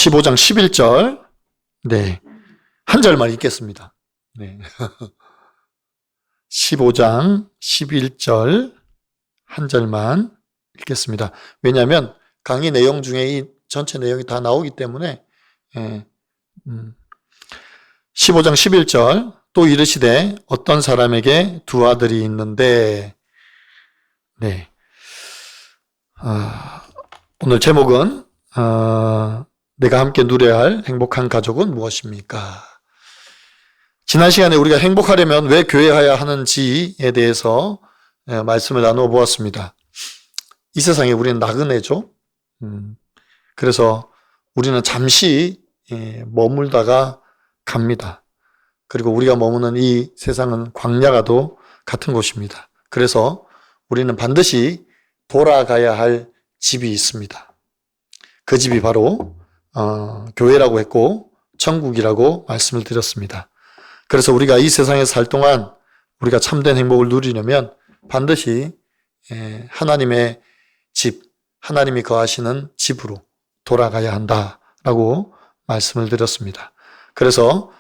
15장 11절. 네. 한 절만 읽겠습니다. 네. 15장 11절 한 절만 읽겠습니다. 왜냐하면 강의 내용 중에 이 전체 내용이 다 나오기 때문에 15장 11절 또 이르시되 어떤 사람에게 두 아들이 있는데 네. 오늘 제목은 내가 함께 누려야 할 행복한 가족은 무엇입니까? 지난 시간에 우리가 행복하려면 왜 교회해야 하는지에 대해서 말씀을 나누어 보았습니다. 이 세상에 우리는 나그네죠. 그래서 우리는 잠시 머물다가 갑니다. 그리고 우리가 머무는 이 세상은 광야가도 같은 곳입니다. 그래서 우리는 반드시 돌아가야 할 집이 있습니다. 그 집이 바로 교회라고 했고 천국이라고 말씀을 드렸습니다. 그래서 우리가 이 세상에 살 동안 우리가 참된 행복을 누리려면 반드시 하나님의 집, 하나님이 거하시는 집으로 돌아가야 한다라고 말씀을 드렸습니다. 그래서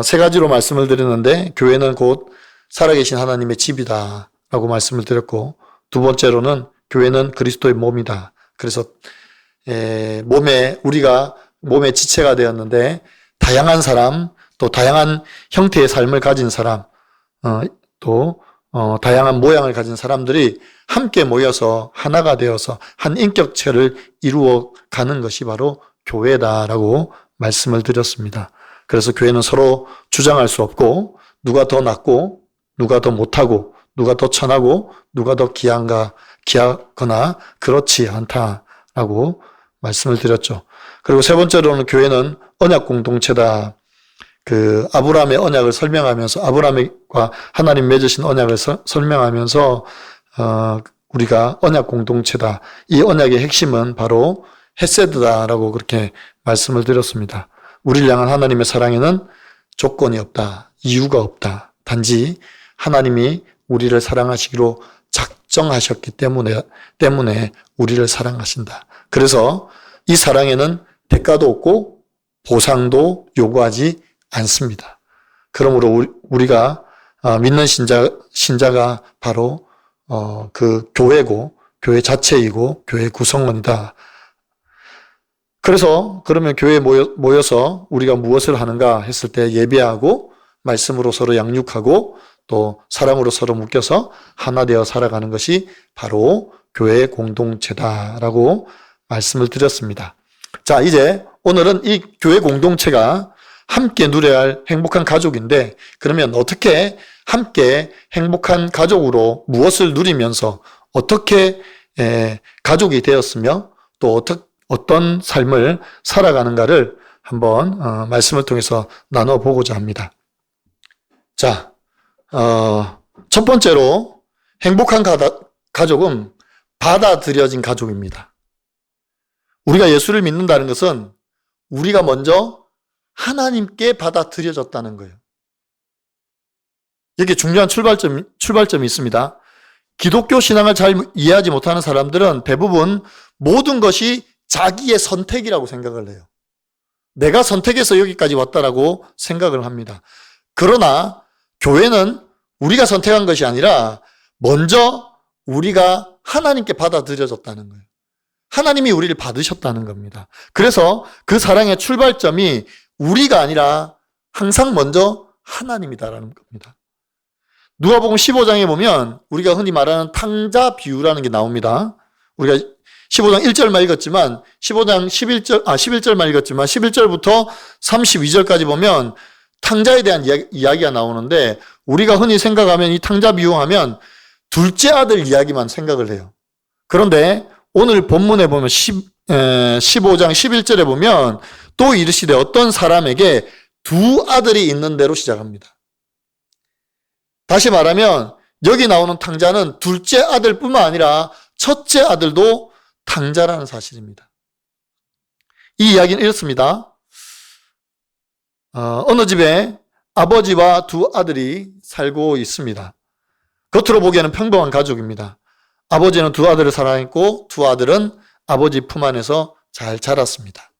세 가지로 말씀을 드렸는데 교회는 곧 살아계신 하나님의 집이다라고 말씀을 드렸고 두 번째로는 교회는 그리스도의 몸이다. 그래서 우리가 몸의 지체가 되었는데 다양한 사람, 또 다양한 형태의 삶을 가진 사람, 또 다양한 모양을 가진 사람들이 함께 모여서 하나가 되어서 한 인격체를 이루어 가는 것이 바로 교회다라고 말씀을 드렸습니다. 그래서 교회는 서로 주장할 수 없고 누가 더 낫고 누가 더 못하고 누가 더 천하고 누가 더 귀하거나 그렇지 않다라고 말씀을 드렸죠. 그리고 세 번째로는 교회는 언약 공동체다. 그 아브라함의 언약을 설명하면서 아브라함과 하나님 맺으신 언약을 설명하면서 우리가 언약 공동체다. 이 언약의 핵심은 바로 헤세드다라고 그렇게 말씀을 드렸습니다. 우리를 향한 하나님의 사랑에는 조건이 없다. 이유가 없다. 단지 하나님이 우리를 사랑하시기로 작정하셨기 때문에 우리를 사랑하신다. 그래서 이 사랑에는 대가도 없고 보상도 요구하지 않습니다. 그러므로 우리가 믿는 신자가 바로 그 교회고 교회 자체이고 교회 구성원이다. 그래서 그러면 교회에 모여서 우리가 무엇을 하는가 했을 때 예배하고 말씀으로 서로 양육하고 또 사랑으로 서로 묶여서 하나 되어 살아가는 것이 바로 교회 공동체다라고 말씀을 드렸습니다. 자, 이제 오늘은 이 교회 공동체가 함께 누려야 할 행복한 가족인데 그러면 어떻게 함께 행복한 가족으로 무엇을 누리면서 어떻게 가족이 되었으며 또 어떤 삶을 살아가는가를 한번 말씀을 통해서 나눠보고자 합니다. 자, 첫 번째로 행복한 가족은 받아들여진 가족입니다. 우리가 예수를 믿는다는 것은 우리가 먼저 하나님께 받아들여졌다는 거예요. 여기 중요한 출발점이 있습니다. 기독교 신앙을 잘 이해하지 못하는 사람들은 대부분 모든 것이 자기의 선택이라고 생각을 해요. 내가 선택해서 여기까지 왔다라고 생각을 합니다. 그러나 교회는 우리가 선택한 것이 아니라 먼저 우리가 하나님께 받아들여졌다는 거예요. 하나님이 우리를 받으셨다는 겁니다. 그래서 그 사랑의 출발점이 우리가 아니라 항상 먼저 하나님이다라는 겁니다. 누가복음 15장에 보면 우리가 흔히 말하는 탕자 비유라는 게 나옵니다. 우리가 15장 1절만 읽었지만 11절만 읽었지만 11절부터 32절까지 보면 탕자에 대한 이야기가 나오는데 우리가 흔히 생각하면 이 탕자 비유하면 둘째 아들 이야기만 생각을 해요. 그런데 오늘 본문에 보면 15장 11절에 보면 또 이르시되 어떤 사람에게 두 아들이 있는 대로 시작합니다. 다시 말하면 여기 나오는 탕자는 둘째 아들뿐만 아니라 첫째 아들도 탕자라는 사실입니다. 이 이야기는 이렇습니다. 어느 집에 아버지와 두 아들이 살고 있습니다. 겉으로 보기에는 평범한 가족입니다. 아버지는 두 아들을 사랑했고 두 아들은 아버지 품 안에서 잘 자랐습니다.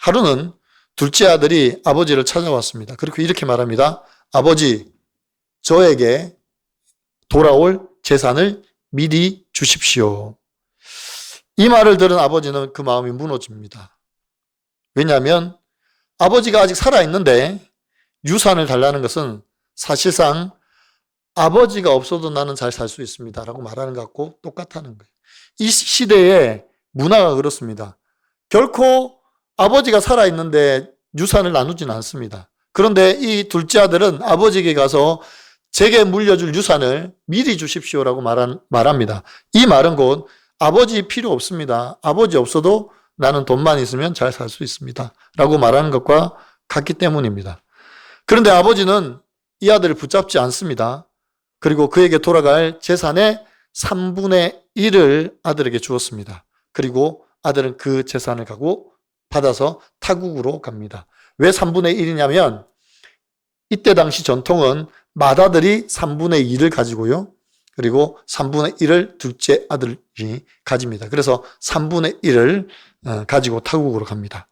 하루는 둘째 아들이 아버지를 찾아왔습니다. 그리고 이렇게 말합니다. 아버지, 저에게 돌아올 재산을 미리 주십시오. 이 말을 들은 아버지는 그 마음이 무너집니다. 왜냐하면 아버지가 아직 살아있는데 유산을 달라는 것은 사실상 아버지가 없어도 나는 잘 살 수 있습니다 라고 말하는 것과 똑같다는 거예요. 이 시대의 문화가 그렇습니다. 결코 아버지가 살아있는데 유산을 나누지는 않습니다. 그런데 이 둘째 아들은 아버지에게 가서 제게 물려줄 유산을 미리 주십시오라고 말합니다. 이 말은 곧 아버지 필요 없습니다. 아버지 없어도 나는 돈만 있으면 잘 살 수 있습니다 라고 말하는 것과 같기 때문입니다. 그런데 아버지는 이 아들을 붙잡지 않습니다. 그리고 그에게 돌아갈 재산의 3분의 1을 아들에게 주었습니다. 그리고 아들은 그 재산을 받아서 타국으로 갑니다. 왜 3분의 1이냐면 이때 당시 전통은 맏아들이 3분의 2를 가지고요. 그리고 3분의 1을 둘째 아들이 가집니다. 그래서 3분의 1을 가지고 타국으로 갑니다.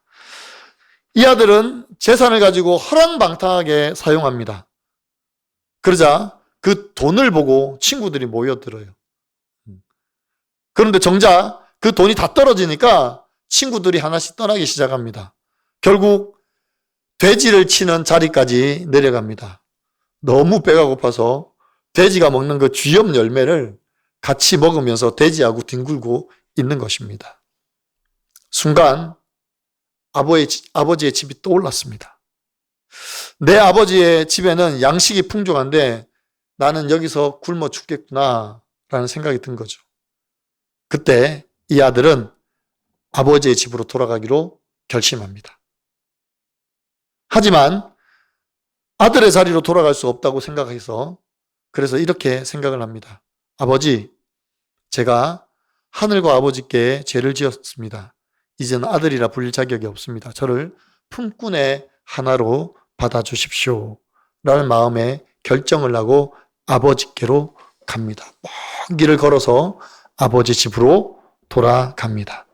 이 아들은 재산을 가지고 허랑방탕하게 사용합니다. 그러자 그 돈을 보고 친구들이 모여들어요. 그런데 정작 그 돈이 다 떨어지니까 친구들이 하나씩 떠나기 시작합니다. 결국 돼지를 치는 자리까지 내려갑니다. 너무 배가 고파서 돼지가 먹는 그 쥐염 열매를 같이 먹으면서 돼지하고 뒹굴고 있는 것입니다. 순간 아버지의 집이 떠올랐습니다. 내 아버지의 집에는 양식이 풍족한데 나는 여기서 굶어 죽겠구나 라는 생각이 든 거죠. 그때 이 아들은 아버지의 집으로 돌아가기로 결심합니다. 하지만 아들의 자리로 돌아갈 수 없다고 생각해서 그래서 이렇게 생각을 합니다. 아버지, 제가 하늘과 아버지께 죄를 지었습니다. 이제는 아들이라 불릴 자격이 없습니다. 저를 품꾼의 하나로 받아주십시오 라는 마음에 결정을 하고 아버지께로 갑니다. 먼 길을 걸어서 아버지 집으로 돌아갑니다.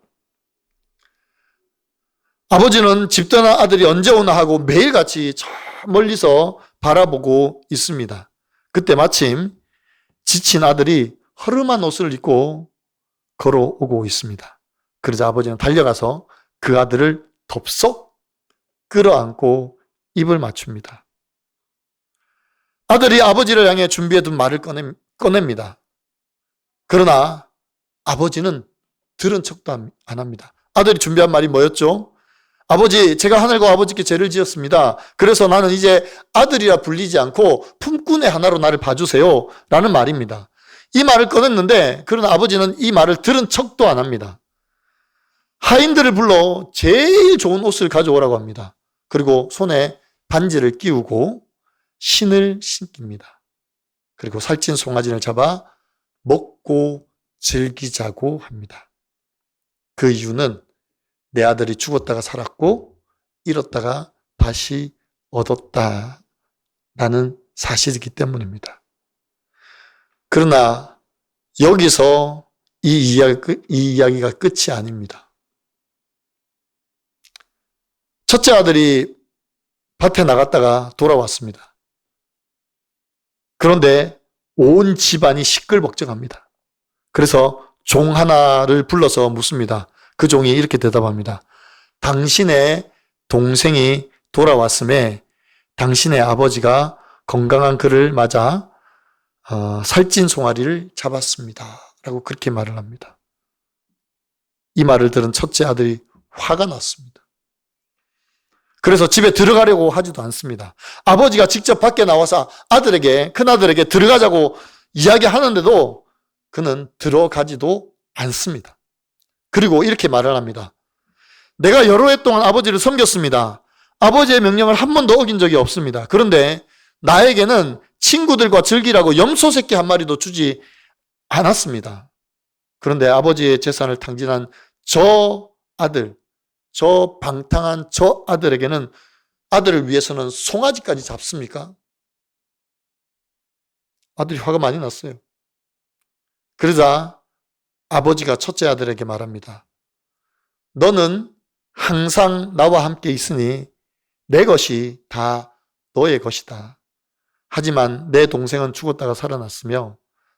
아버지는 집 떠난 아들이 언제 오나 하고 매일같이 저 멀리서 바라보고 있습니다. 그때 마침 지친 아들이 허름한 옷을 입고 걸어오고 있습니다. 그러자 아버지는 달려가서 그 아들을 덥석 끌어안고 입을 맞춥니다. 아들이 아버지를 향해 준비해둔 말을 꺼냅니다. 그러나 아버지는 들은 척도 안 합니다. 아들이 준비한 말이 뭐였죠? 아버지, 제가 하늘과 아버지께 죄를 지었습니다. 그래서 나는 이제 아들이라 불리지 않고 품꾼의 하나로 나를 봐주세요 라는 말입니다. 이 말을 꺼냈는데 그러나 아버지는 이 말을 들은 척도 안 합니다. 하인들을 불러 제일 좋은 옷을 가져오라고 합니다. 그리고 손에 반지를 끼우고 신을 신깁니다. 그리고 살찐 송아지를 잡아 먹고 즐기자고 합니다. 그 이유는 내 아들이 죽었다가 살았고 잃었다가 다시 얻었다라는 사실이기 때문입니다. 그러나 여기서 이 이야기가 끝이 아닙니다. 첫째 아들이 밭에 나갔다가 돌아왔습니다. 그런데 온 집안이 시끌벅적합니다. 그래서 종 하나를 불러서 묻습니다. 그 종이 이렇게 대답합니다. 당신의 동생이 돌아왔음에 당신의 아버지가 건강한 그를 맞아 살찐 송아리를 잡았습니다 라고 그렇게 말을 합니다. 이 말을 들은 첫째 아들이 화가 났습니다. 그래서 집에 들어가려고 하지도 않습니다. 아버지가 직접 밖에 나와서 큰아들에게 들어가자고 이야기하는데도 그는 들어가지도 않습니다. 그리고 이렇게 말을 합니다. 내가 여러 해 동안 아버지를 섬겼습니다. 아버지의 명령을 한 번도 어긴 적이 없습니다. 그런데 나에게는 친구들과 즐기라고 염소 새끼 한 마리도 주지 않았습니다. 그런데 아버지의 재산을 탕진한 저 방탕한 저 아들에게는 아들을 위해서는 송아지까지 잡습니까? 아들이 화가 많이 났어요. 그러자 아버지가 첫째 아들에게 말합니다. 너는 항상 나와 함께 있으니 내 것이 다 너의 것이다. 하지만 내 동생은 죽었다가 살아났으며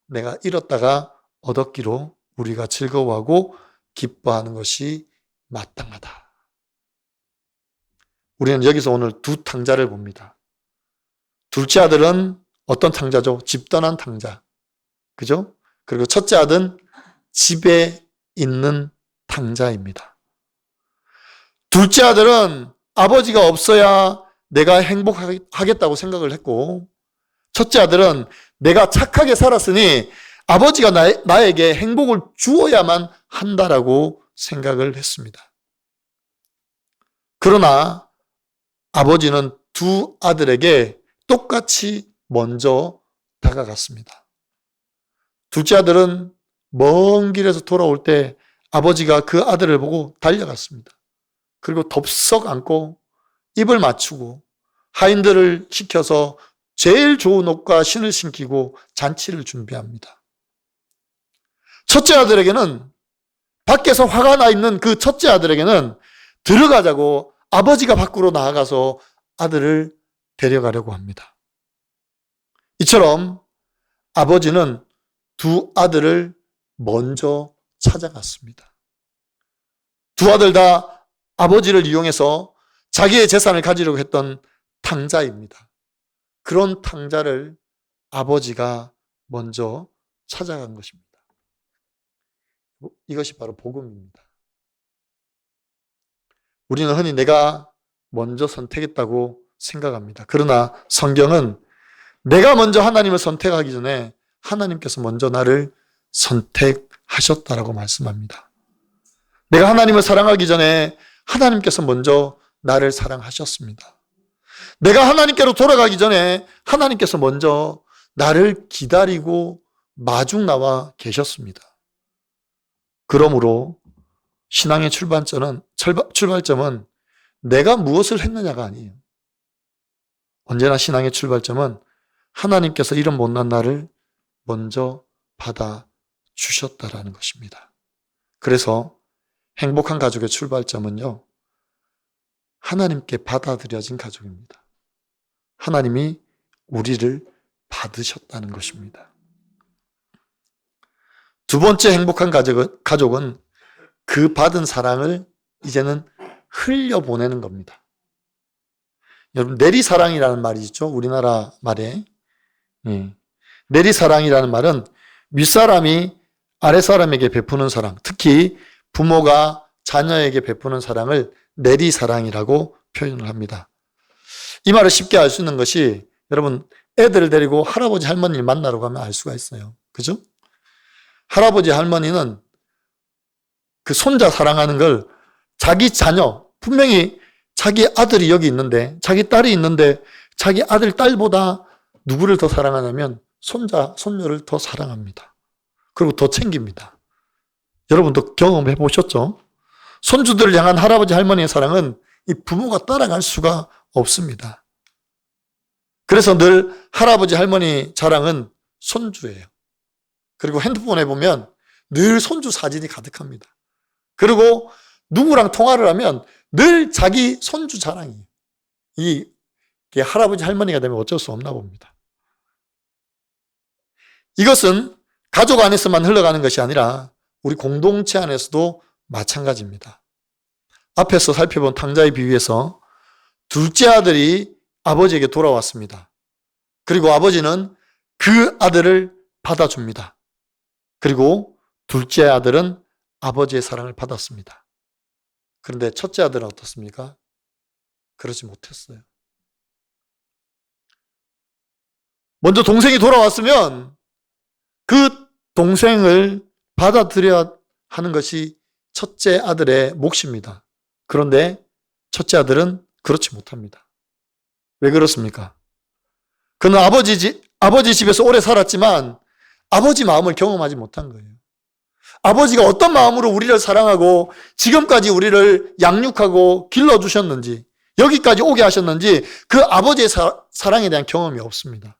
내가 잃었다가 얻었기로 우리가 즐거워하고 기뻐하는 것이 마땅하다. 우리는 여기서 오늘 두 탕자를 봅니다. 둘째 아들은 어떤 탕자죠? 집 떠난 탕자. 그죠? 그리고 첫째 아들은 집에 있는 탕자입니다. 둘째 아들은 아버지가 없어야 내가 행복하겠다고 생각을 했고, 첫째 아들은 내가 착하게 살았으니 아버지가 나에게 행복을 주어야만 한다라고 생각을 했습니다. 그러나 아버지는 두 아들에게 똑같이 먼저 다가갔습니다. 둘째 아들은 먼 길에서 돌아올 때 아버지가 그 아들을 보고 달려갔습니다. 그리고 덥석 안고 입을 맞추고 하인들을 시켜서 제일 좋은 옷과 신을 신기고 잔치를 준비합니다. 첫째 아들에게는, 밖에서 화가 나 있는 그 첫째 아들에게는 들어가자고 아버지가 밖으로 나아가서 아들을 데려가려고 합니다. 이처럼 아버지는 두 아들을 먼저 찾아갔습니다. 두 아들 다 아버지를 이용해서 자기의 재산을 가지려고 했던 탕자입니다. 그런 탕자를 아버지가 먼저 찾아간 것입니다. 이것이 바로 복음입니다. 우리는 흔히 내가 먼저 선택했다고 생각합니다. 그러나 성경은 내가 먼저 하나님을 선택하기 전에 하나님께서 먼저 나를 선택하셨다라고 말씀합니다. 내가 하나님을 사랑하기 전에 하나님께서 먼저 나를 사랑하셨습니다. 내가 하나님께로 돌아가기 전에 하나님께서 먼저 나를 기다리고 마중 나와 계셨습니다. 그러므로 신앙의 출발점은 내가 무엇을 했느냐가 아니에요. 언제나 신앙의 출발점은 하나님께서 이런 못난 나를 먼저 받아주셨다라는 것입니다. 그래서 행복한 가족의 출발점은요, 하나님께 받아들여진 가족입니다. 하나님이 우리를 받으셨다는 것입니다. 두 번째 행복한 가족은 그 받은 사랑을 이제는 흘려보내는 겁니다. 여러분, 내리사랑이라는 말이 있죠? 우리나라 말에. 내리사랑이라는 말은 윗사람이 아랫사람에게 베푸는 사랑, 특히 부모가 자녀에게 베푸는 사랑을 내리사랑이라고 표현을 합니다. 이 말을 쉽게 알 수 있는 것이, 여러분, 애들을 데리고 할아버지 할머니를 만나러 가면 알 수가 있어요. 그죠? 할아버지 할머니는 그 손자 사랑하는 걸 자기 자녀, 분명히 자기 아들이 여기 있는데, 자기 딸이 있는데 자기 아들, 딸보다 누구를 더 사랑하냐면 손자, 손녀를 더 사랑합니다. 그리고 더 챙깁니다. 여러분도 경험해 보셨죠? 손주들을 향한 할아버지 할머니의 사랑은 이 부모가 따라갈 수가 없습니다. 그래서 늘 할아버지 할머니 자랑은 손주예요. 그리고 핸드폰에 보면 늘 손주 사진이 가득합니다. 그리고 누구랑 통화를 하면 늘 자기 손주 자랑이에요. 이게 할아버지 할머니가 되면 어쩔 수 없나 봅니다. 이것은 가족 안에서만 흘러가는 것이 아니라 우리 공동체 안에서도 마찬가지입니다. 앞에서 살펴본 탕자의 비유에서 둘째 아들이 아버지에게 돌아왔습니다. 그리고 아버지는 그 아들을 받아줍니다. 그리고 둘째 아들은 아버지의 사랑을 받았습니다. 그런데 첫째 아들은 어떻습니까? 그러지 못했어요. 먼저 동생이 돌아왔으면 그 동생을 받아들여야 하는 것이 첫째 아들의 몫입니다. 그런데 첫째 아들은 그렇지 못합니다. 왜 그렇습니까? 그는 아버지 집에서 오래 살았지만 아버지 마음을 경험하지 못한 거예요. 아버지가 어떤 마음으로 우리를 사랑하고 지금까지 우리를 양육하고 길러주셨는지, 여기까지 오게 하셨는지 그 아버지의 사랑에 대한 경험이 없습니다.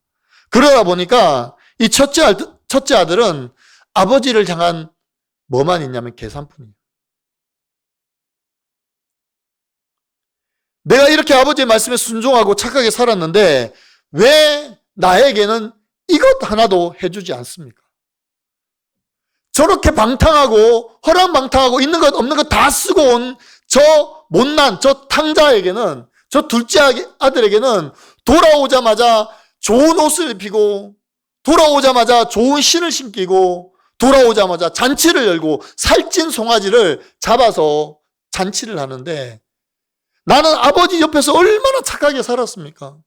그러다 보니까 이 첫째 아들은 아버지를 향한 뭐만 있냐면 계산뿐이에요. 내가 이렇게 아버지의 말씀에 순종하고 착하게 살았는데 왜 나에게는 이것 하나도 해주지 않습니까? 저렇게 방탕하고 허랑방탕하고 있는 것 없는 것 다 쓰고 온 저 못난 저 탕자에게는, 저 둘째 아들에게는 돌아오자마자 좋은 옷을 입히고, 돌아오자마자 좋은 신을 신기고, 돌아오자마자 잔치를 열고 살찐 송아지를 잡아서 잔치를 하는데, 나는 아버지 옆에서 얼마나 착하게 살았습니까?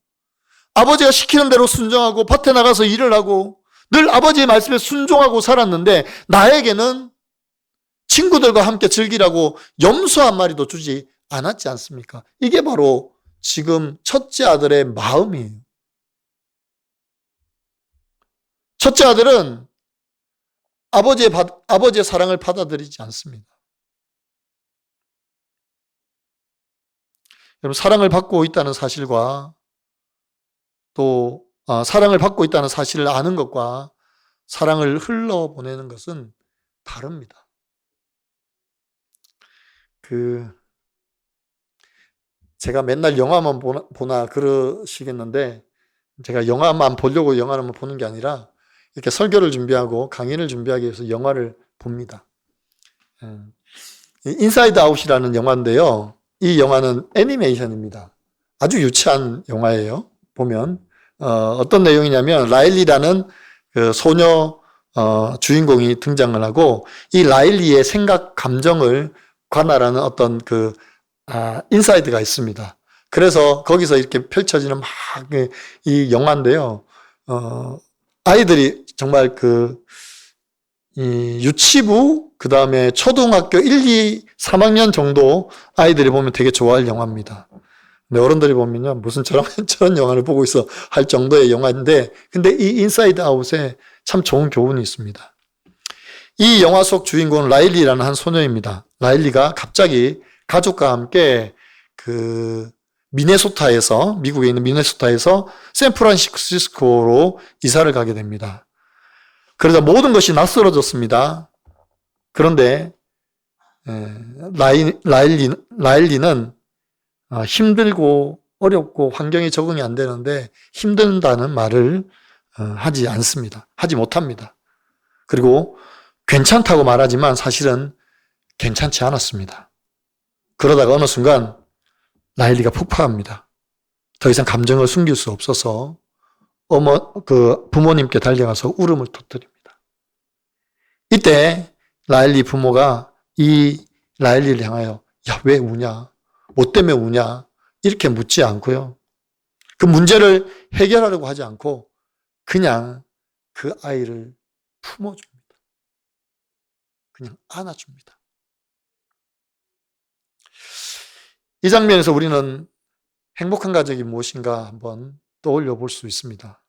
아버지가 시키는 대로 순종하고 밭에 나가서 일을 하고 늘 아버지의 말씀에 순종하고 살았는데 나에게는 친구들과 함께 즐기라고 염소 한 마리도 주지 않았지 않습니까? 이게 바로 지금 첫째 아들의 마음이에요. 첫째 아들은 아버지의 사랑을 받아들이지 않습니다. 여러분, 사랑을 받고 있다는 사실과 또 사랑을 받고 있다는 사실을 아는 것과 사랑을 흘러보내는 것은 다릅니다. 제가 맨날 영화만 보나 그러시겠는데, 제가 영화만 보려고 영화를 보는 게 아니라 이렇게 설교를 준비하고 강의를 준비하기 위해서 영화를 봅니다. 인사이드 아웃이라는 영화인데요. 이 영화는 애니메이션입니다. 아주 유치한 영화예요. 보면 어떤 내용이냐면 라일리라는 그 소녀 주인공이 등장을 하고, 이 라일리의 생각, 감정을 관할하는 어떤 인사이드가 있습니다. 그래서 거기서 이렇게 펼쳐지는 막 이 영화인데요. 아이들이 정말 이 유치부, 그 다음에 초등학교 1, 2, 3학년 정도 아이들이 보면 되게 좋아할 영화입니다. 근데 어른들이 보면요, 무슨 저런 영화를 보고 있어 할 정도의 영화인데, 근데 이 인사이드 아웃에 참 좋은 교훈이 있습니다. 이 영화 속 주인공은 라일리라는 한 소녀입니다. 라일리가 갑자기 가족과 함께 미국에 있는 미네소타에서 샌프란시스코로 이사를 가게 됩니다. 그러자 모든 것이 낯설어졌습니다. 그런데 라일리는 힘들고 어렵고 환경에 적응이 안 되는데 힘든다는 말을 하지 않습니다. 하지 못합니다. 그리고 괜찮다고 말하지만 사실은 괜찮지 않았습니다. 그러다가 어느 순간 라일리가 폭파합니다. 더 이상 감정을 숨길 수 없어서 부모님께 달려가서 울음을 터뜨립니다. 이때 라일리 부모가 이 라일리를 향하여 야, 왜 우냐? 뭐 때문에 우냐? 이렇게 묻지 않고요. 그 문제를 해결하려고 하지 않고 그냥 그 아이를 품어줍니다. 그냥 안아줍니다. 이 장면에서 우리는 행복한 가족이 무엇인가 한번 떠올려 볼 수 있습니다.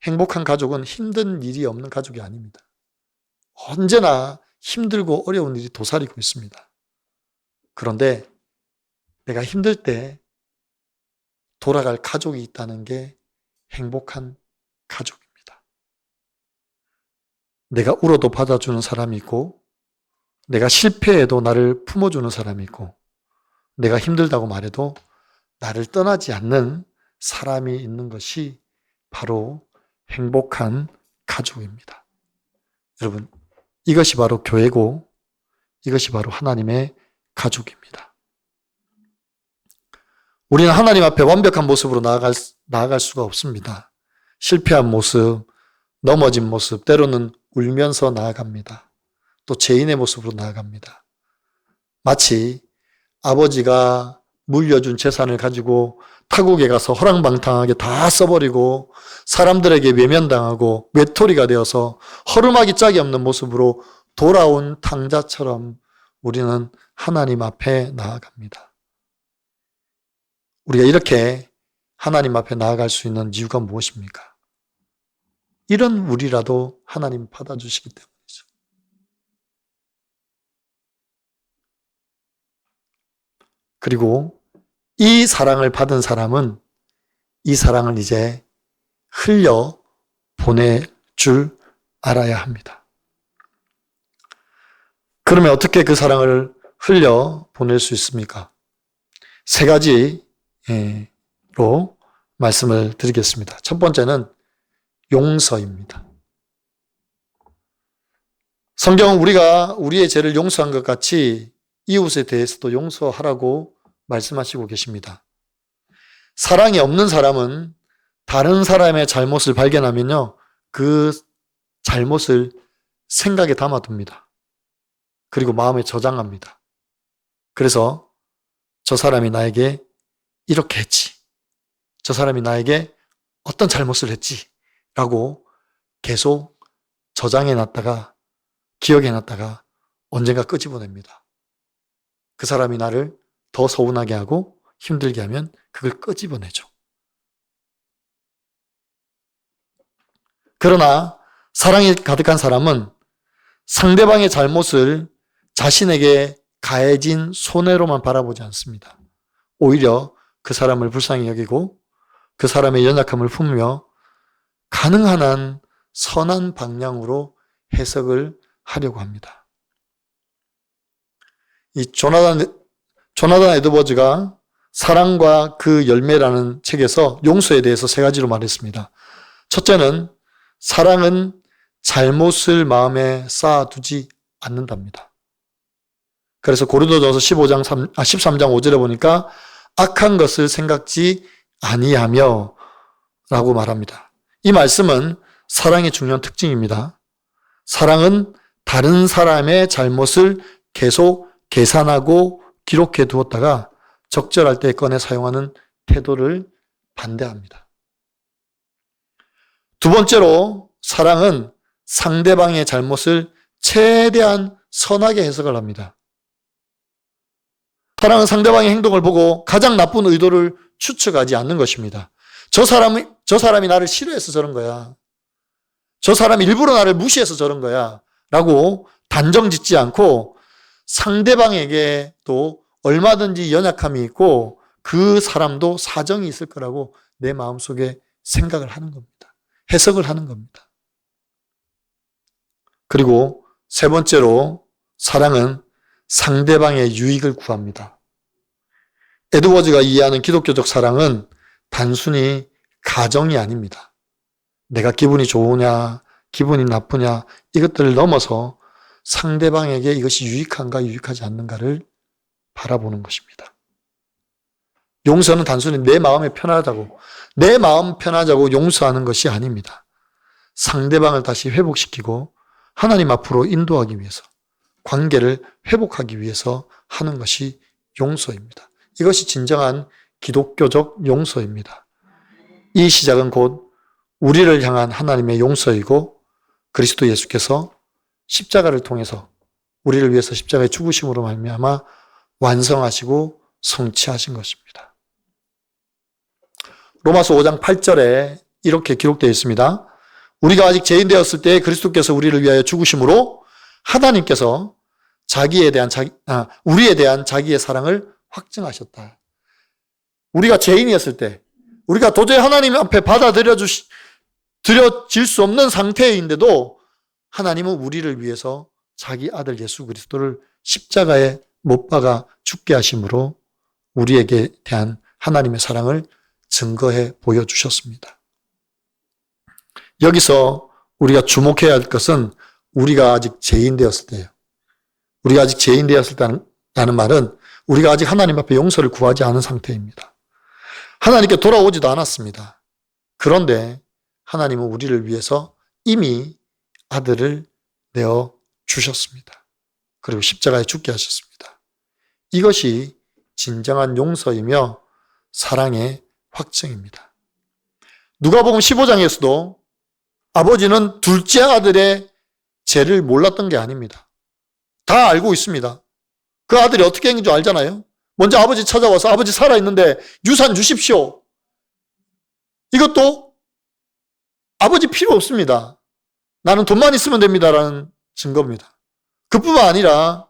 행복한 가족은 힘든 일이 없는 가족이 아닙니다. 언제나 힘들고 어려운 일이 도사리고 있습니다. 그런데 내가 힘들 때 돌아갈 가족이 있다는 게 행복한 가족입니다. 내가 울어도 받아주는 사람이 있고, 내가 실패해도 나를 품어주는 사람이 있고, 내가 힘들다고 말해도 나를 떠나지 않는 사람이 있는 것이 바로 행복한 가족입니다. 여러분, 이것이 바로 교회고 이것이 바로 하나님의 가족입니다. 우리는 하나님 앞에 완벽한 모습으로 나아갈 수가 없습니다. 실패한 모습, 넘어진 모습, 때로는 울면서 나아갑니다. 또 죄인의 모습으로 나아갑니다. 마치 아버지가 물려준 재산을 가지고 타국에 가서 허랑방탕하게 다 써버리고 사람들에게 외면당하고 외톨이가 되어서 허름하기 짝이 없는 모습으로 돌아온 탕자처럼 우리는 하나님 앞에 나아갑니다. 우리가 이렇게 하나님 앞에 나아갈 수 있는 이유가 무엇입니까? 이런 우리라도 하나님 받아주시기 때문이죠. 그리고 이 사랑을 받은 사람은 이 사랑을 이제 흘려 보낼 줄 알아야 합니다. 그러면 어떻게 그 사랑을 흘려 보낼 수 있습니까? 세 가지로 말씀을 드리겠습니다. 첫 번째는 용서입니다. 성경은 우리가 우리의 죄를 용서한 것 같이 이웃에 대해서도 용서하라고 말씀하시고 계십니다. 사랑이 없는 사람은 다른 사람의 잘못을 발견하면요, 그 잘못을 생각에 담아둡니다. 그리고 마음에 저장합니다. 그래서 저 사람이 나에게 이렇게 했지, 저 사람이 나에게 어떤 잘못을 했지 라고 계속 저장해놨다가 기억해놨다가 언젠가 끄집어냅니다. 그 사람이 나를 더 서운하게 하고 힘들게 하면 그걸 끄집어내죠. 그러나 사랑이 가득한 사람은 상대방의 잘못을 자신에게 가해진 손해로만 바라보지 않습니다. 오히려 그 사람을 불쌍히 여기고 그 사람의 연약함을 품으며 가능한 한 선한 방향으로 해석을 하려고 합니다. 이 조나단 에드워즈가 사랑과 그 열매라는 책에서 용서에 대해서 세 가지로 말했습니다. 첫째는 사랑은 잘못을 마음에 쌓아두지 않는답니다. 그래서 고린도전서 13장 5절에 보니까 악한 것을 생각지 아니하며 라고 말합니다. 이 말씀은 사랑의 중요한 특징입니다. 사랑은 다른 사람의 잘못을 계속 계산하고 기록해 두었다가 적절할 때 꺼내 사용하는 태도를 반대합니다. 두 번째로 사랑은 상대방의 잘못을 최대한 선하게 해석을 합니다. 사랑은 상대방의 행동을 보고 가장 나쁜 의도를 추측하지 않는 것입니다. 저 사람이 나를 싫어해서 저런 거야. 저 사람이 일부러 나를 무시해서 저런 거야. 라고 단정 짓지 않고 상대방에게 또 얼마든지 연약함이 있고 그 사람도 사정이 있을 거라고 내 마음속에 생각을 하는 겁니다. 해석을 하는 겁니다. 그리고 세 번째로 사랑은 상대방의 유익을 구합니다. 에드워즈가 이해하는 기독교적 사랑은 단순히 가정이 아닙니다. 내가 기분이 좋으냐, 기분이 나쁘냐 이것들을 넘어서 상대방에게 이것이 유익한가 유익하지 않는가를 바라보는 것입니다. 용서는 단순히 내 마음이 편하자고 용서하는 것이 아닙니다. 상대방을 다시 회복시키고 하나님 앞으로 인도하기 위해서, 관계를 회복하기 위해서 하는 것이 용서입니다. 이것이 진정한 기독교적 용서입니다. 이 시작은 곧 우리를 향한 하나님의 용서이고 그리스도 예수께서 십자가를 통해서 우리를 위해서 십자가의 죽으심으로 말미암아 완성하시고 성취하신 것입니다. 로마서 5장 8절에 이렇게 기록되어 있습니다. 우리가 아직 죄인 되었을 때 그리스도께서 우리를 위하여 죽으심으로 하나님께서 우리에 대한 자기의 사랑을 확증하셨다. 우리가 죄인이었을 때, 우리가 도저히 하나님 앞에 드려질 수 없는 상태인데도 하나님은 우리를 위해서 자기 아들 예수 그리스도를 십자가에 못 박아 죽게 하심으로 우리에게 대한 하나님의 사랑을 증거해 보여주셨습니다. 여기서 우리가 주목해야 할 것은 우리가 아직 죄인 되었을 때예요. 우리가 아직 죄인 되었을 때라는 말은 우리가 아직 하나님 앞에 용서를 구하지 않은 상태입니다. 하나님께 돌아오지도 않았습니다. 그런데 하나님은 우리를 위해서 이미 아들을 내어 주셨습니다. 그리고 십자가에 죽게 하셨습니다. 이것이 진정한 용서이며 사랑의 확증입니다. 누가복음 15장에서도 아버지는 둘째 아들의 죄를 몰랐던 게 아닙니다. 다 알고 있습니다. 그 아들이 어떻게 했는 줄 알잖아요. 먼저 아버지 찾아와서 아버지 살아있는데 유산 주십시오. 이것도 아버지 필요 없습니다. 나는 돈만 있으면 됩니다라는 증거입니다. 그뿐만 아니라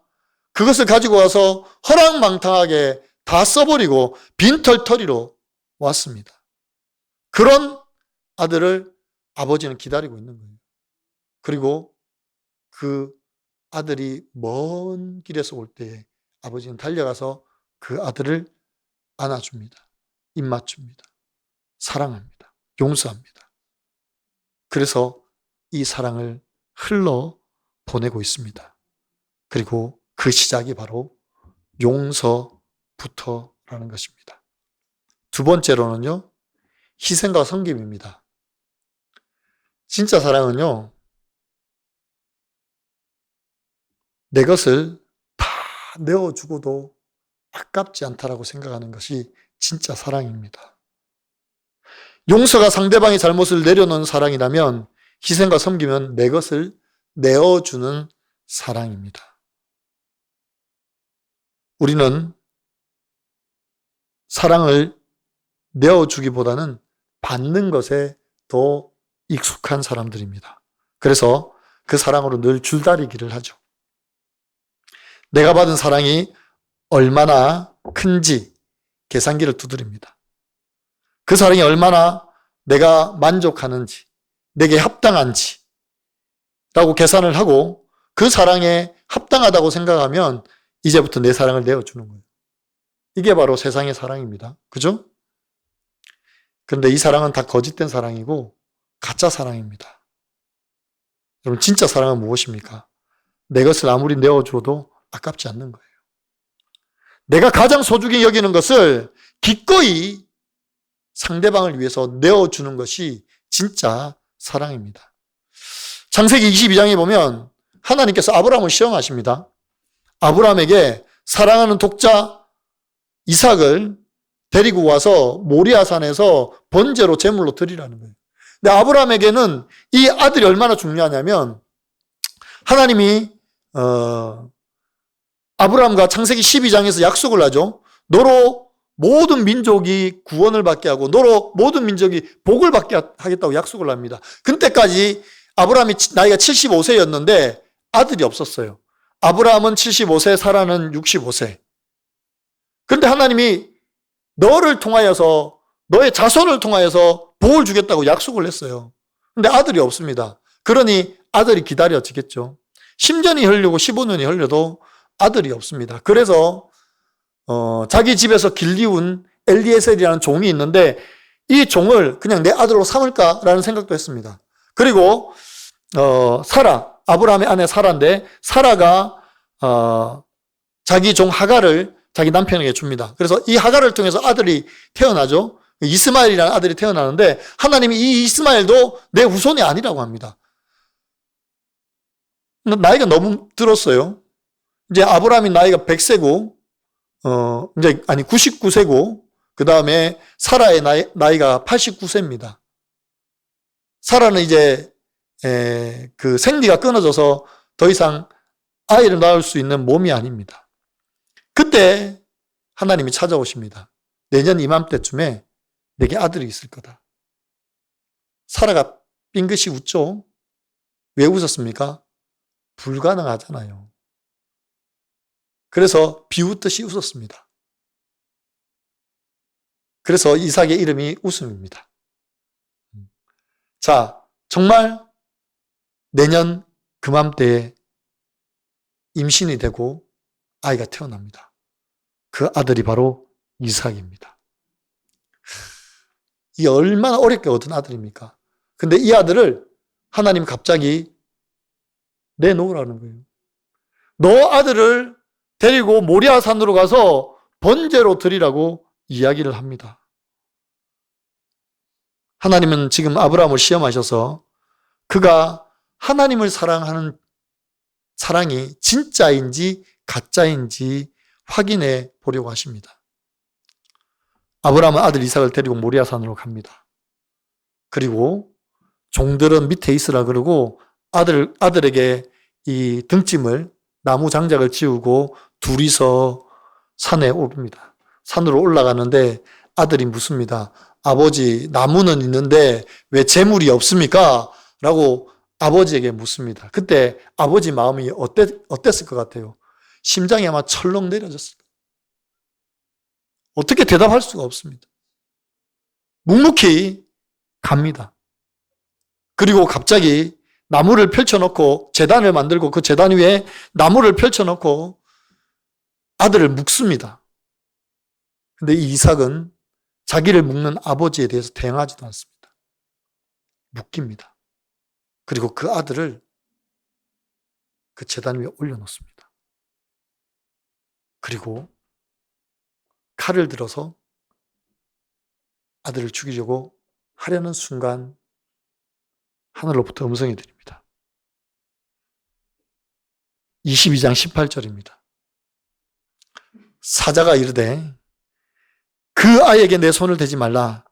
그것을 가지고 와서 허랑망탕하게 다 써버리고 빈털터리로 왔습니다. 그런 아들을 아버지는 기다리고 있는 거예요. 그리고 그 아들이 먼 길에서 올 때에 아버지는 달려가서 그 아들을 안아줍니다. 입 맞춥니다. 사랑합니다. 용서합니다. 그래서 이 사랑을 흘러 보내고 있습니다. 그리고 그 시작이 바로 용서부터라는 것입니다. 두 번째로는요, 희생과 섬김입니다. 진짜 사랑은요, 내 것을 다 내어주고도 아깝지 않다라고 생각하는 것이 진짜 사랑입니다. 용서가 상대방의 잘못을 내려놓는 사랑이라면 희생과 섬김은 내 것을 내어주는 사랑입니다. 우리는 사랑을 내어주기보다는 받는 것에 더 익숙한 사람들입니다. 그래서 그 사랑으로 늘 줄다리기를 하죠. 내가 받은 사랑이 얼마나 큰지 계산기를 두드립니다. 그 사랑이 얼마나 내가 만족하는지, 내게 합당한지 라고 계산을 하고 그 사랑에 합당하다고 생각하면 이제부터 내 사랑을 내어주는 거예요. 이게 바로 세상의 사랑입니다. 그죠? 그런데 이 사랑은 다 거짓된 사랑이고 가짜 사랑입니다. 여러분, 진짜 사랑은 무엇입니까? 내 것을 아무리 내어줘도 아깝지 않는 거예요. 내가 가장 소중히 여기는 것을 기꺼이 상대방을 위해서 내어주는 것이 진짜 사랑입니다. 창세기 22장에 보면 하나님께서 아브라함을 시험하십니다. 아브라함에게 사랑하는 독자 이삭을 데리고 와서 모리아산에서 번제로 제물로 드리라는 거예요. 근데 아브라함에게는 이 아들이 얼마나 중요하냐면 하나님이 아브라함과 창세기 12장에서 약속을 하죠. 너로 모든 민족이 구원을 받게 하고 너로 모든 민족이 복을 받게 하겠다고 약속을 합니다. 그때까지 아브라함이 나이가 75세였는데 아들이 없었어요. 아브라함은 75세, 사라는 65세. 그런데 하나님이 너를 통하여서 너의 자손을 통하여서 복을 주겠다고 약속을 했어요. 그런데 아들이 없습니다. 그러니 아들이 기다려지겠죠. 10년이 흐르고 15년이 흘려도 아들이 없습니다. 그래서 자기 집에서 길리운 엘리에셀이라는 종이 있는데 이 종을 그냥 내 아들로 삼을까라는 생각도 했습니다. 그리고 사라, 아브라함의 아내 사라인데 사라가 자기 종 하갈을 자기 남편에게 줍니다. 그래서 이 하갈을 통해서 아들이 태어나죠. 이스마엘이라는 아들이 태어나는데 하나님이 이 이스마엘도 내 후손이 아니라고 합니다. 나이가 너무 들었어요. 이제 아브라함이 나이가 100세고 이제 99세고 그 다음에 사라의 나이가 89세입니다. 사라는 이제 그 생리가 끊어져서 더 이상 아이를 낳을 수 있는 몸이 아닙니다. 그때 하나님이 찾아오십니다. 내년 이맘때쯤에 내게 아들이 있을 거다. 사라가 빙긋이 웃죠. 왜 웃었습니까? 불가능하잖아요. 그래서 비웃듯이 웃었습니다. 그래서 이삭의 이름이 웃음입니다. 자, 정말 내년 그맘때에 임신이 되고 아이가 태어납니다. 그 아들이 바로 이삭입니다. 이 얼마나 어렵게 얻은 아들입니까? 근데 이 아들을 하나님 갑자기 내놓으라는 거예요. 너 아들을 데리고 모리아산으로 가서 번제로 드리라고 이야기를 합니다. 하나님은 지금 아브라함을 시험하셔서 그가 하나님을 사랑하는 사랑이 진짜인지 가짜인지 확인해 보려고 하십니다. 아브라함은 아들 이삭을 데리고 모리아산으로 갑니다. 그리고 종들은 밑에 있으라 그러고 아들에게 이 등짐을 나무 장작을 지우고 둘이서 산에 오릅니다. 산으로 올라가는데 아들이 묻습니다. 아버지, 나무는 있는데 왜 재물이 없습니까? 라고 아버지에게 묻습니다. 그때 아버지 마음이 어땠을 것 같아요? 심장이 아마 철렁 내려졌을 거예요. 어떻게 대답할 수가 없습니다. 묵묵히 갑니다. 그리고 갑자기 나무를 펼쳐놓고 제단을 만들고 그 제단 위에 나무를 펼쳐놓고 아들을 묶습니다. 근데 이 이삭은 자기를 묶는 아버지에 대해서 대응하지도 않습니다. 묶입니다. 그리고 그 아들을 그 제단 위에 올려놓습니다. 그리고 칼을 들어서 아들을 죽이려고 하려는 순간 하늘로부터 음성이 들립니다. 22장 18절입니다. 사자가 이르되 그 아이에게 내 손을 대지 말라.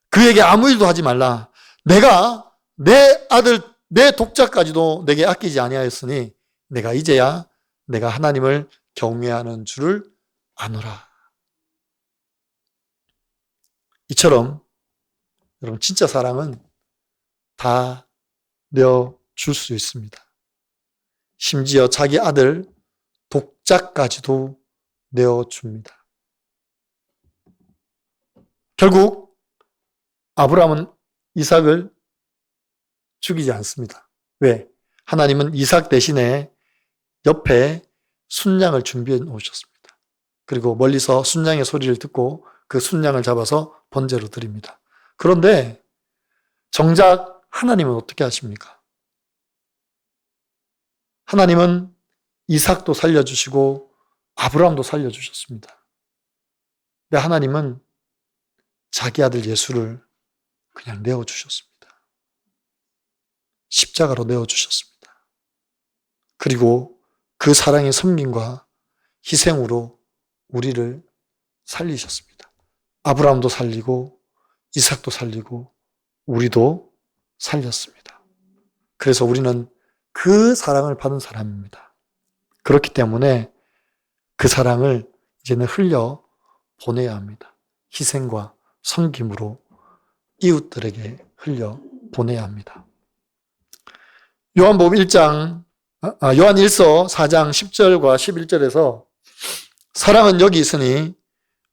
그에게 아무 일도 하지 말라. 내가 내 아들 내 독자까지도 내게 아끼지 아니하였으니 내가 이제야 내가 하나님을 경외하는 줄을 아노라. 이처럼 여러분 진짜 사랑은 다 내어줄 수 있습니다. 심지어 자기 아들 독자까지도 내어줍니다. 결국 아브라함은 이삭을 죽이지 않습니다. 왜? 하나님은 이삭 대신에 옆에 순양을 준비해 놓으셨습니다. 그리고 멀리서 순양의 소리를 듣고 그 순양을 잡아서 번제로 드립니다. 그런데 정작 하나님은 어떻게 하십니까? 하나님은 이삭도 살려주시고 아브라함도 살려주셨습니다. 근데 하나님은 자기 아들 예수를 그냥 내어주셨습니다. 십자가로 내어주셨습니다. 그리고 그 사랑의 섬김과 희생으로 우리를 살리셨습니다. 아브라함도 살리고 이삭도 살리고 우리도 살렸습니다. 그래서 우리는 그 사랑을 받은 사람입니다. 그렇기 때문에 그 사랑을 이제는 흘려 보내야 합니다. 희생과 섬김으로 이웃들에게 흘려 보내야 합니다. 요한복음 1장, 요한 1서 4장 10절과 11절에서 사랑은 여기 있으니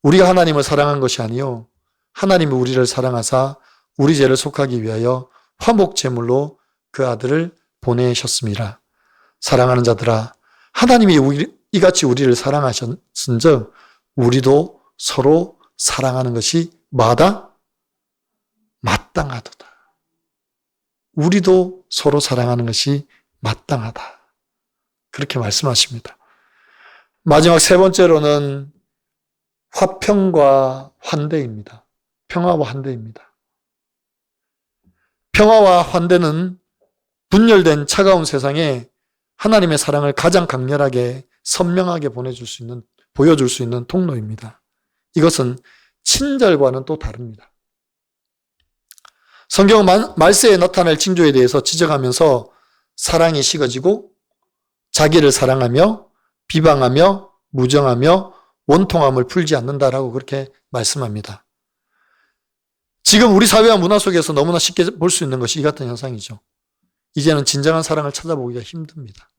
우리가 하나님을 사랑한 것이 아니요 하나님이 우리를 사랑하사 우리 죄를 속하기 위하여 화목 제물로 그 아들을 보내셨습니다. 사랑하는 자들아 하나님이 이같이 우리를 사랑하셨은즉 우리도 서로 사랑하는 것이 마다 마땅하도다. 우리도 서로 사랑하는 것이 마땅하다. 그렇게 말씀하십니다. 마지막 세 번째로는 화평과 환대입니다. 평화와 환대입니다. 평화와 환대는 분열된 차가운 세상에 하나님의 사랑을 가장 강렬하게 선명하게 보여줄 수 있는 통로입니다. 이것은 친절과는 또 다릅니다. 성경은 말세에 나타날 징조에 대해서 지적하면서 사랑이 식어지고 자기를 사랑하며 비방하며 무정하며 원통함을 풀지 않는다라고 그렇게 말씀합니다. 지금 우리 사회와 문화 속에서 너무나 쉽게 볼 수 있는 것이 이 같은 현상이죠. 이제는 진정한 사랑을 찾아보기가 힘듭니다.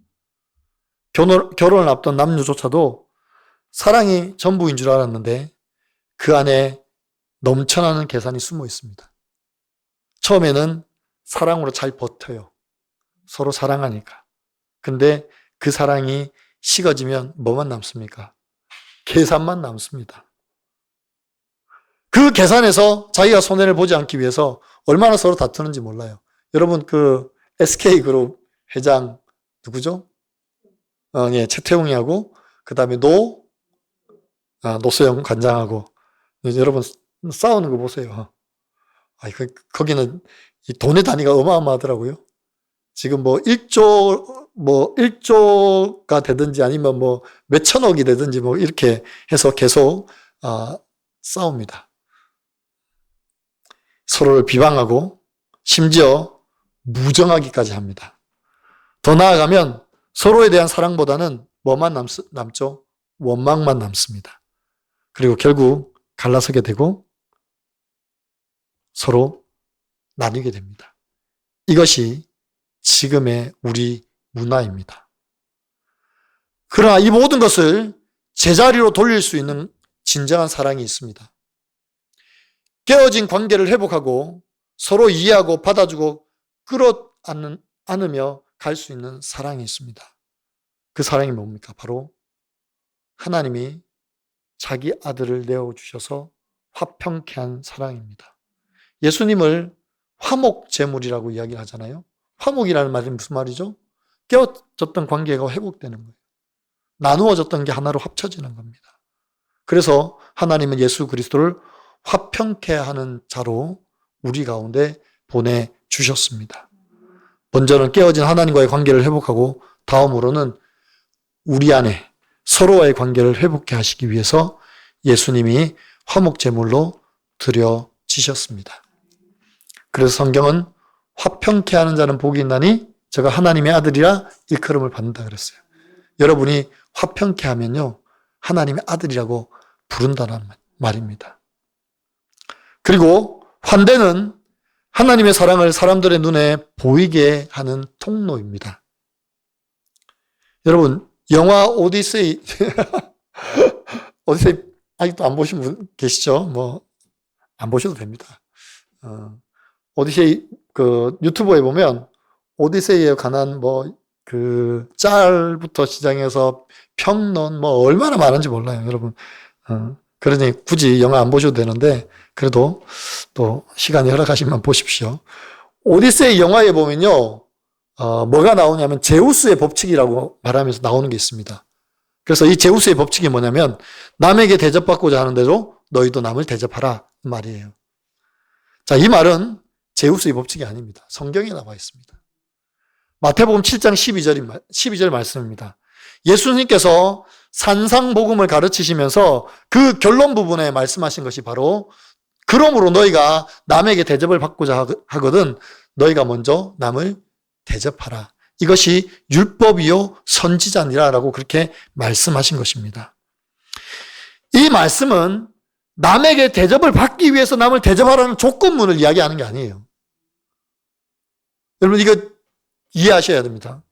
결혼을 앞둔 남녀조차도 사랑이 전부인 줄 알았는데 그 안에 넘쳐나는 계산이 숨어 있습니다. 처음에는 사랑으로 잘 버텨요. 서로 사랑하니까. 근데 그 사랑이 식어지면 뭐만 남습니까? 계산만 남습니다. 그 계산에서 자기가 손해를 보지 않기 위해서 얼마나 서로 다투는지 몰라요. 여러분 그 SK그룹 회장 누구죠? 예, 최태웅이하고 그 다음에 노소영 관장하고 여러분 싸우는 거 보세요. 거기는 이 돈의 단위가 어마어마하더라고요. 지금 뭐 1조가 되든지 아니면 뭐 몇천억이 되든지 뭐 이렇게 해서 계속 싸웁니다. 서로를 비방하고 심지어 무정하기까지 합니다. 더 나아가면 서로에 대한 사랑보다는 뭐만 남죠? 원망만 남습니다. 그리고 결국 갈라서게 되고 서로 나뉘게 됩니다. 이것이 지금의 우리 문화입니다. 그러나 이 모든 것을 제자리로 돌릴 수 있는 진정한 사랑이 있습니다. 깨어진 관계를 회복하고 서로 이해하고 받아주고 끌어안으며 갈 수 있는 사랑이 있습니다. 그 사랑이 뭡니까? 바로 하나님이 자기 아들을 내어주셔서 화평케 한 사랑입니다. 예수님을 화목제물이라고 이야기를 하잖아요. 화목이라는 말이 무슨 말이죠? 깨어졌던 관계가 회복되는 거예요. 나누어졌던 게 하나로 합쳐지는 겁니다. 그래서 하나님은 예수 그리스도를 화평케 하는 자로 우리 가운데 보내주셨습니다. 먼저는 깨어진 하나님과의 관계를 회복하고 다음으로는 우리 안에 서로와의 관계를 회복케 하시기 위해서 예수님이 화목제물로 드려지셨습니다. 그래서 성경은 화평케 하는 자는 복이 있나니 저가 하나님의 아들이라 일컬음을 받는다 그랬어요. 여러분이 화평케 하면요, 하나님의 아들이라고 부른다는 말입니다. 그리고 환대는 하나님의 사랑을 사람들의 눈에 보이게 하는 통로입니다. 여러분, 영화 오디세이, 오디세이 아직도 안 보신 분 계시죠? 안 보셔도 됩니다. 오디세이, 유튜브에 보면 오디세이에 관한 짤부터 시작해서 평론, 얼마나 많은지 몰라요, 여러분. 그러니 굳이 영화 안 보셔도 되는데, 그래도 또 시간이 허락하시면 보십시오. 오디세이 영화에 보면요, 뭐가 나오냐면 제우스의 법칙이라고 말하면서 나오는 게 있습니다. 그래서 이 제우스의 법칙이 뭐냐면, 남에게 대접받고자 하는데도 너희도 남을 대접하라 말이에요. 자, 이 말은 제우스의 법칙이 아닙니다. 성경에 나와 있습니다. 마태복음 7장 12절 말씀입니다. 예수님께서 산상복음을 가르치시면서 그 결론 부분에 말씀하신 것이 바로, 그러므로 너희가 남에게 대접을 받고자 하거든 너희가 먼저 남을 대접하라. 이것이 율법이요 선지자니라라고 그렇게 말씀하신 것입니다. 이 말씀은 남에게 대접을 받기 위해서 남을 대접하라는 조건문을 이야기하는 게 아니에요. 여러분, 이거 이해하셔야 됩니다.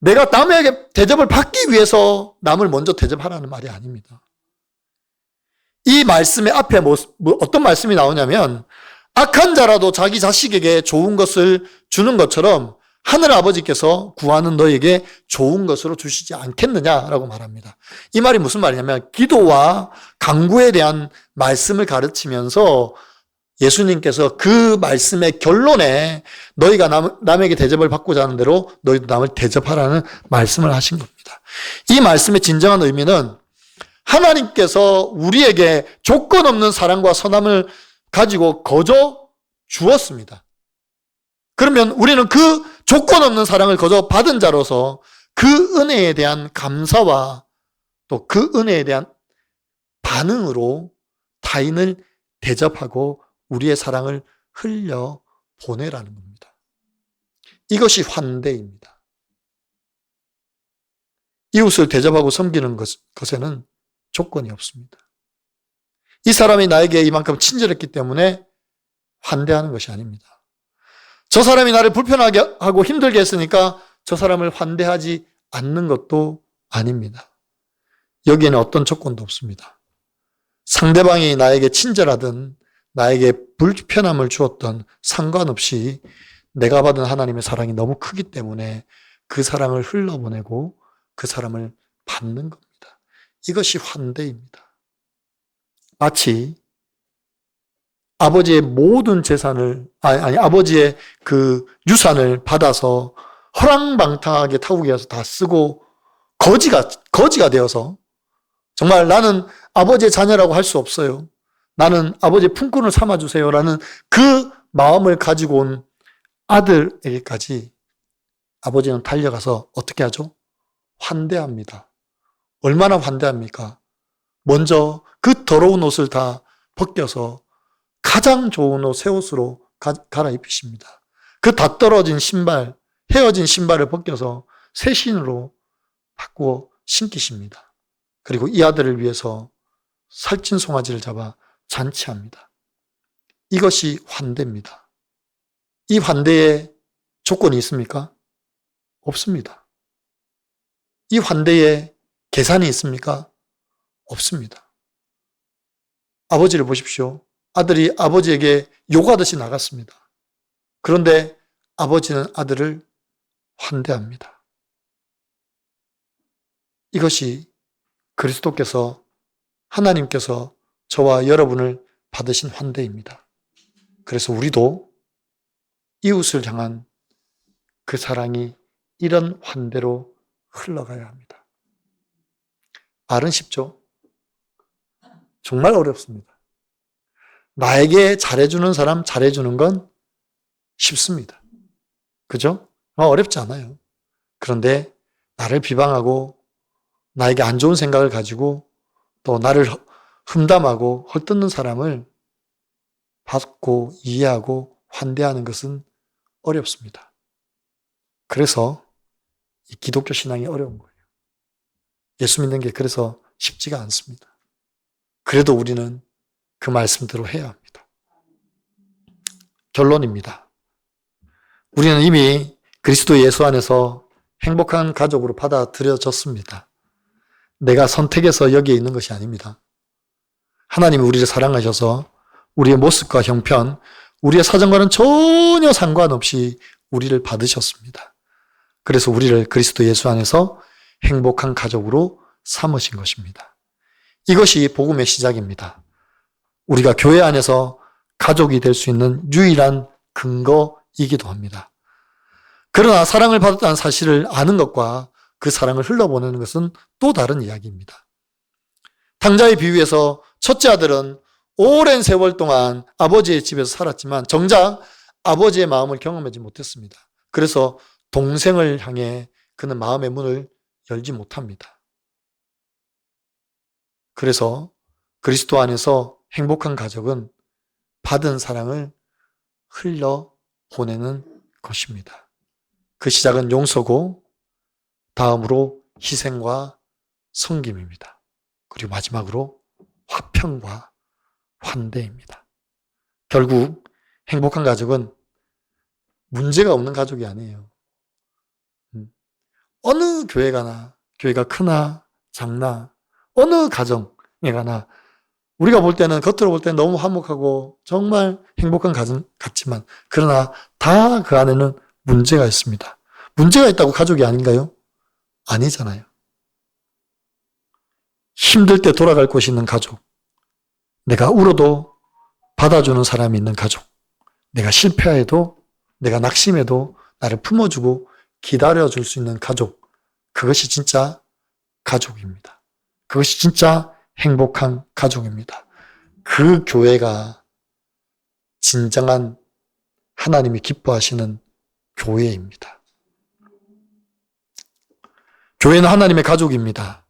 내가 남에게 대접을 받기 위해서 남을 먼저 대접하라는 말이 아닙니다. 이 말씀의 앞에 어떤 말씀이 나오냐면, 악한 자라도 자기 자식에게 좋은 것을 주는 것처럼 하늘 아버지께서 구하는 너에게 좋은 것으로 주시지 않겠느냐라고 말합니다. 이 말이 무슨 말이냐면, 기도와 간구에 대한 말씀을 가르치면서 예수님께서 그 말씀의 결론에 너희가 남에게 대접을 받고자 하는 대로 너희도 남을 대접하라는 말씀을 하신 겁니다. 이 말씀의 진정한 의미는 하나님께서 우리에게 조건 없는 사랑과 선함을 가지고 거저 주었습니다. 그러면 우리는 그 조건 없는 사랑을 거저 받은 자로서 그 은혜에 대한 감사와 또 그 은혜에 대한 반응으로 타인을 대접하고 우리의 사랑을 흘려 보내라는 겁니다. 이것이 환대입니다. 이웃을 대접하고 섬기는 것에는 조건이 없습니다. 이 사람이 나에게 이만큼 친절했기 때문에 환대하는 것이 아닙니다. 저 사람이 나를 불편하게 하고 힘들게 했으니까 저 사람을 환대하지 않는 것도 아닙니다. 여기에는 어떤 조건도 없습니다. 상대방이 나에게 친절하든 나에게 불편함을 주었던 상관없이 내가 받은 하나님의 사랑이 너무 크기 때문에 그 사랑을 흘러보내고 그 사람을 받는 겁니다. 이것이 환대입니다. 마치 아버지의 모든 재산을, 아버지의 그 유산을 받아서 허랑방탕하게 타국에서 다 쓰고 거지가 되어서 정말 나는 아버지의 자녀라고 할 수 없어요. 나는 아버지의 품꾼을 삼아주세요라는 그 마음을 가지고 온 아들에게까지 아버지는 달려가서 어떻게 하죠? 환대합니다. 얼마나 환대합니까? 먼저 그 더러운 옷을 다 벗겨서 가장 좋은 옷, 새 옷으로 갈아입히십니다. 그 다 떨어진 신발, 헤어진 신발을 벗겨서 새 신으로 바꾸어 신기십니다. 그리고 이 아들을 위해서 살찐 송아지를 잡아 잔치합니다. 이것이 환대입니다. 이 환대에 조건이 있습니까? 없습니다. 이 환대에 계산이 있습니까? 없습니다. 아버지를 보십시오. 아들이 아버지에게 요구하듯이 나갔습니다. 그런데 아버지는 아들을 환대합니다. 이것이 그리스도께서 하나님께서 저와 여러분을 받으신 환대입니다. 그래서 우리도 이웃을 향한 그 사랑이 이런 환대로 흘러가야 합니다. 말은 쉽죠? 정말 어렵습니다. 나에게 잘해주는 사람 잘해주는 건 쉽습니다. 그죠? 어렵지 않아요. 그런데 나를 비방하고 나에게 안 좋은 생각을 가지고 또 나를 흠담하고 헐뜯는 사람을 받고 이해하고 환대하는 것은 어렵습니다. 그래서 이 기독교 신앙이 어려운 거예요. 예수 믿는 게 그래서 쉽지가 않습니다. 그래도 우리는 그 말씀대로 해야 합니다. 결론입니다. 우리는 이미 그리스도 예수 안에서 행복한 가족으로 받아들여졌습니다. 내가 선택해서 여기에 있는 것이 아닙니다. 하나님이 우리를 사랑하셔서 우리의 모습과 형편, 우리의 사정과는 전혀 상관없이 우리를 받으셨습니다. 그래서 우리를 그리스도 예수 안에서 행복한 가족으로 삼으신 것입니다. 이것이 복음의 시작입니다. 우리가 교회 안에서 가족이 될 수 있는 유일한 근거이기도 합니다. 그러나 사랑을 받았다는 사실을 아는 것과 그 사랑을 흘러보내는 것은 또 다른 이야기입니다. 탕자의 비유에서 첫째 아들은 오랜 세월 동안 아버지의 집에서 살았지만 정작 아버지의 마음을 경험하지 못했습니다. 그래서 동생을 향해 그는 마음의 문을 열지 못합니다. 그래서 그리스도 안에서 행복한 가족은 받은 사랑을 흘려보내는 것입니다. 그 시작은 용서고 다음으로 희생과 섬김입니다. 그리고 마지막으로 화평과 환대입니다. 결국 행복한 가족은 문제가 없는 가족이 아니에요. 어느 교회 가나, 교회가 크나 작나, 어느 가정에 가나 우리가 볼 때는 겉으로 볼 때는 너무 화목하고 정말 행복한 가정 같지만 그러나 다 그 안에는 문제가 있습니다. 문제가 있다고 가족이 아닌가요? 아니잖아요. 힘들 때 돌아갈 곳이 있는 가족, 내가 울어도 받아주는 사람이 있는 가족, 내가 실패해도 내가 낙심해도 나를 품어주고 기다려줄 수 있는 가족, 그것이 진짜 가족입니다. 그것이 진짜 행복한 가족입니다. 그 교회가 진정한 하나님이 기뻐하시는 교회입니다. 교회는 하나님의 가족입니다.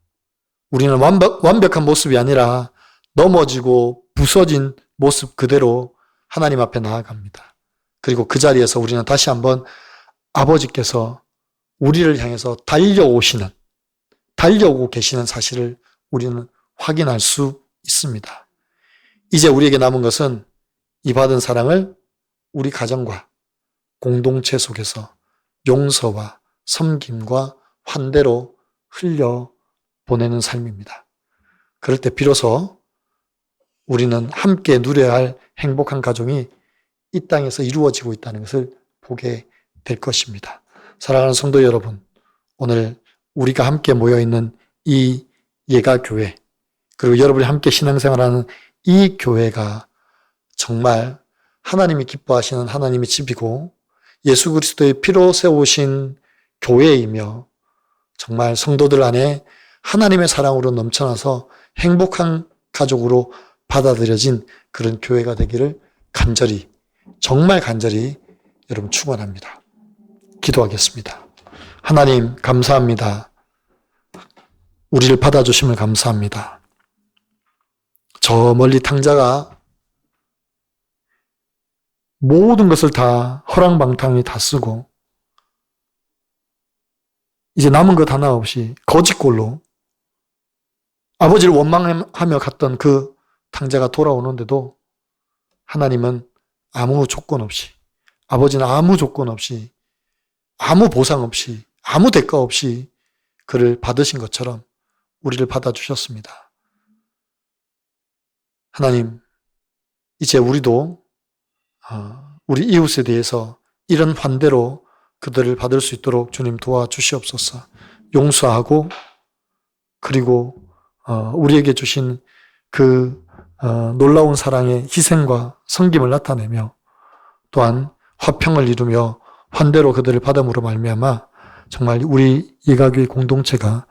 우리는 완벽한 모습이 아니라 넘어지고 부서진 모습 그대로 하나님 앞에 나아갑니다. 그리고 그 자리에서 우리는 다시 한번 아버지께서 우리를 향해서 달려오고 계시는 사실을 우리는 확인할 수 있습니다. 이제 우리에게 남은 것은 이 받은 사랑을 우리 가정과 공동체 속에서 용서와 섬김과 환대로 흘려보내는 삶입니다. 그럴 때 비로소 우리는 함께 누려야 할 행복한 가정이 이 땅에서 이루어지고 있다는 것을 보게 될 것입니다. 사랑하는 성도 여러분, 오늘 우리가 함께 모여있는 이 예가교회, 그리고 여러분이 함께 신앙생활하는 이 교회가 정말 하나님이 기뻐하시는 하나님의 집이고 예수 그리스도의 피로 세우신 교회이며 정말 성도들 안에 하나님의 사랑으로 넘쳐나서 행복한 가족으로 받아들여진 그런 교회가 되기를 간절히, 정말 간절히 여러분 축원합니다. 기도하겠습니다. 하나님 감사합니다. 우리를 받아주심을 감사합니다. 저 멀리 탕자가 모든 것을 다 허랑방탕히 다 쓰고 이제 남은 것 하나 없이 거짓골로 아버지를 원망하며 갔던 그 탕자가 돌아오는데도 하나님은 아무 조건 없이, 아버지는 아무 조건 없이, 아무 보상 없이, 아무 대가 없이 그를 받으신 것처럼 우리를 받아주셨습니다. 하나님, 이제 우리도 우리 이웃에 대해서 이런 환대로 그들을 받을 수 있도록 주님 도와주시옵소서. 용서하고 그리고 우리에게 주신 놀라운 사랑의 희생과 섬김을 나타내며 또한 화평을 이루며 환대로 그들을 받음으로 말미암아 정말 우리 예가교회 공동체가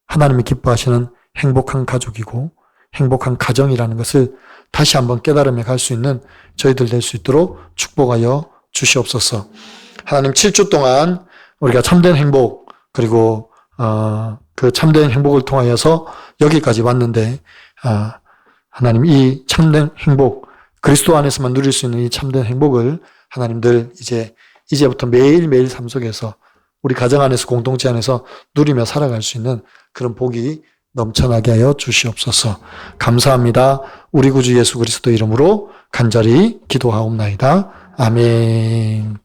하나님이 기뻐하시는 행복한 가족이고 행복한 가정이라는 것을 다시 한번 깨달으며 갈 수 있는 저희들 될 수 있도록 축복하여 주시옵소서. 하나님 7주 동안 우리가 참된 행복 그리고 그 참된 행복을 통하여서 여기까지 왔는데 하나님 이 참된 행복 그리스도 안에서만 누릴 수 있는 이 참된 행복을 하나님들 이제부터 매일매일 삶 속에서 우리 가정 안에서 공동체 안에서 누리며 살아갈 수 있는 그런 복이 넘쳐나게 하여 주시옵소서. 감사합니다. 우리 구주 예수 그리스도 이름으로 간절히 기도하옵나이다. 아멘.